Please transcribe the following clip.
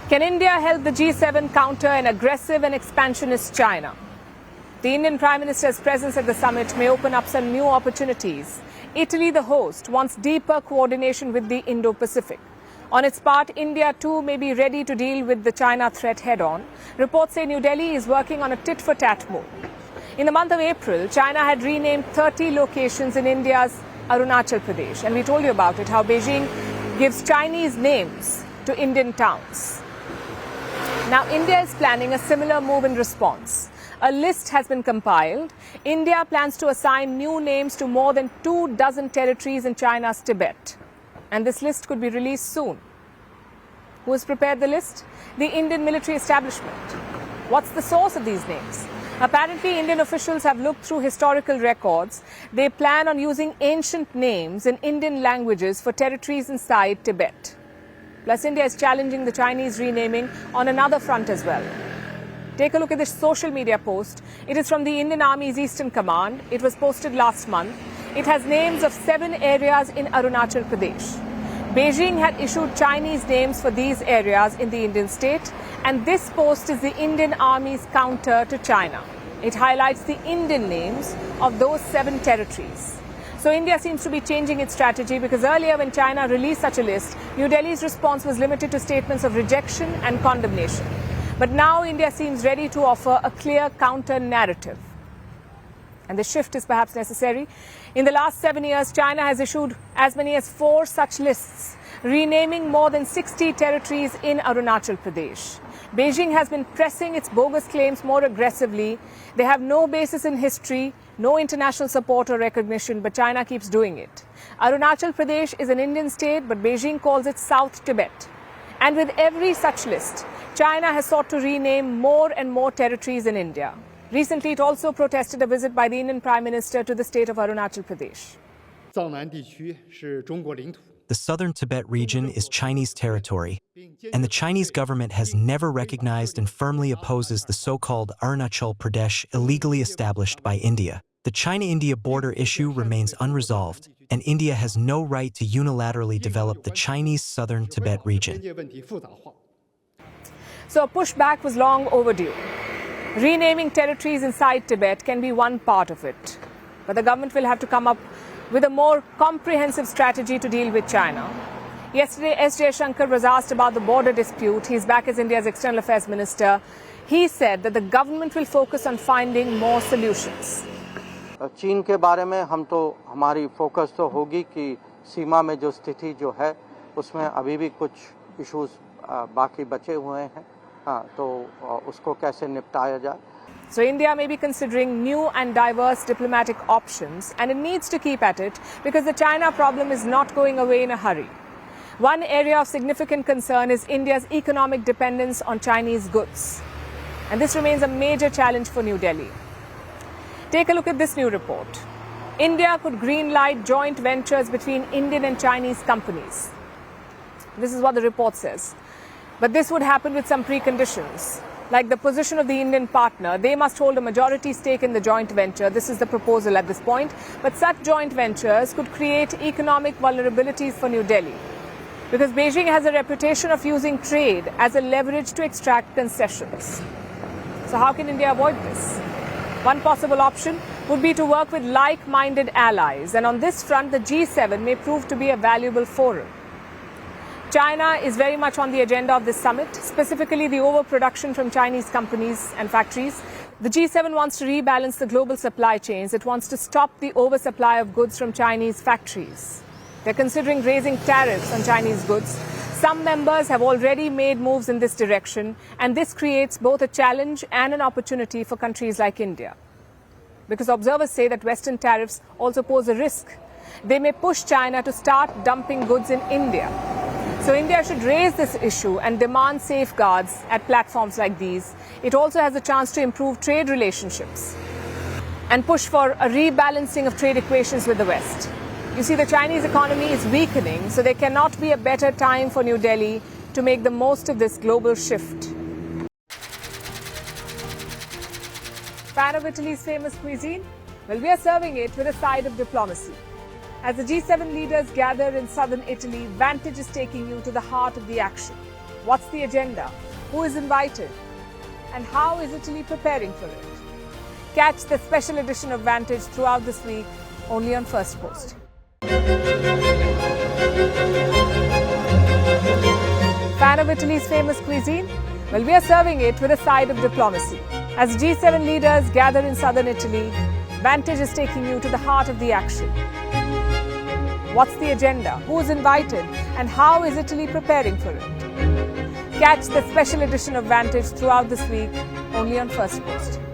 Can India help the G7 counter an aggressive and expansionist China? The Indian Prime Minister's presence at the summit may open up some new opportunities. Italy, the host, wants deeper coordination with the Indo-Pacific. On its part, India too may be ready to deal with the China threat head-on. Reports say New Delhi is working on a tit-for-tat move. In the month of April, China had renamed 30 locations in India's Arunachal Pradesh. And we told you about it, how Beijing gives Chinese names to Indian towns. Now, India is planning a similar move in response. A list has been compiled. India plans to assign new names to more than 24 territories in China's Tibet. And this list could be released soon. Who has prepared the list? The Indian military establishment. What's the source of these names? Apparently, Indian officials have looked through historical records. They plan on using ancient names in Indian languages for territories inside Tibet. Plus, India is challenging the Chinese renaming on another front as well. Take a look at this social media post. It is from the Indian Army's Eastern Command. It was posted last month. It has names of 7 areas in Arunachal Pradesh. Beijing had issued Chinese names for these areas in the Indian state, and this post is the Indian Army's counter to China. It highlights the Indian names of those 7 territories. So India seems to be changing its strategy, because earlier when China released such a list, New Delhi's response was limited to statements of rejection and condemnation. But now India seems ready to offer a clear counter-narrative. And the shift is perhaps necessary. In the last 7 years, China has issued as many as 4 such lists, renaming more than 60 territories in Arunachal Pradesh. Beijing has been pressing its bogus claims more aggressively. They have no basis in history, no international support or recognition, but China keeps doing it. Arunachal Pradesh is an Indian state, but Beijing calls it South Tibet. And with every such list, China has sought to rename more and more territories in India. Recently, it also protested a visit by the Indian Prime Minister to the state of Arunachal Pradesh. The southern Tibet region is Chinese territory, and the Chinese government has never recognized and firmly opposes the so-called Arunachal Pradesh illegally established by India. The China-India border issue remains unresolved, and India has no right to unilaterally develop the Chinese southern Tibet region. So a pushback was long overdue. Renaming territories inside Tibet can be one part of it, but the government will have to come up with a more comprehensive strategy to deal with China. Yesterday, S. Jaishankar was asked about the border dispute. He's back as India's External Affairs Minister. He said that the government will focus on finding more solutions. चीन के बारे में हमारी focus तो होगी कि सीमा में जो स्थिति जो है उसमें अभी भी कुछ इश्यूज बाकी बचे हुए हैं तो उसको कैसे निपटाया जाए. So India may be considering new and diverse diplomatic options, and it needs to keep at it, because the China problem is not going away in a hurry. One area of significant concern is India's economic dependence on Chinese goods. And this remains a major challenge for New Delhi. Take a look at this new report. India could greenlight joint ventures between Indian and Chinese companies. This is what the report says. But this would happen with some preconditions. Like the position of the Indian partner, they must hold a majority stake in the joint venture. This is the proposal at this point. But such joint ventures could create economic vulnerabilities for New Delhi, because Beijing has a reputation of using trade as a leverage to extract concessions. So how can India avoid this? One possible option would be to work with like-minded allies. And on this front, the G7 may prove to be a valuable forum. China is very much on the agenda of this summit, specifically the overproduction from Chinese companies and factories. The G7 wants to rebalance the global supply chains. It wants to stop the oversupply of goods from Chinese factories. They're considering raising tariffs on Chinese goods. Some members have already made moves in this direction, and this creates both a challenge and an opportunity for countries like India. Because observers say that Western tariffs also pose a risk. They may push China to start dumping goods in India. So India should raise this issue and demand safeguards at platforms like these. It also has a chance to improve trade relationships and push for a rebalancing of trade equations with the West. You see, the Chinese economy is weakening, so there cannot be a better time for New Delhi to make the most of this global shift. Fan of Italy's famous cuisine? Well, we are serving it with a side of diplomacy. As the G7 leaders gather in southern Italy, Vantage is taking you to the heart of the action. What's the agenda? Who is invited? And how is Italy preparing for it? Catch the special edition of Vantage throughout this week, only on Firstpost. Fan of Italy's famous cuisine? Well, we are serving it with a side of diplomacy. As G7 leaders gather in southern Italy, Vantage is taking you to the heart of the action. What's the agenda? Who is invited? And how is Italy preparing for it? Catch the special edition of Vantage throughout this week, only on Firstpost.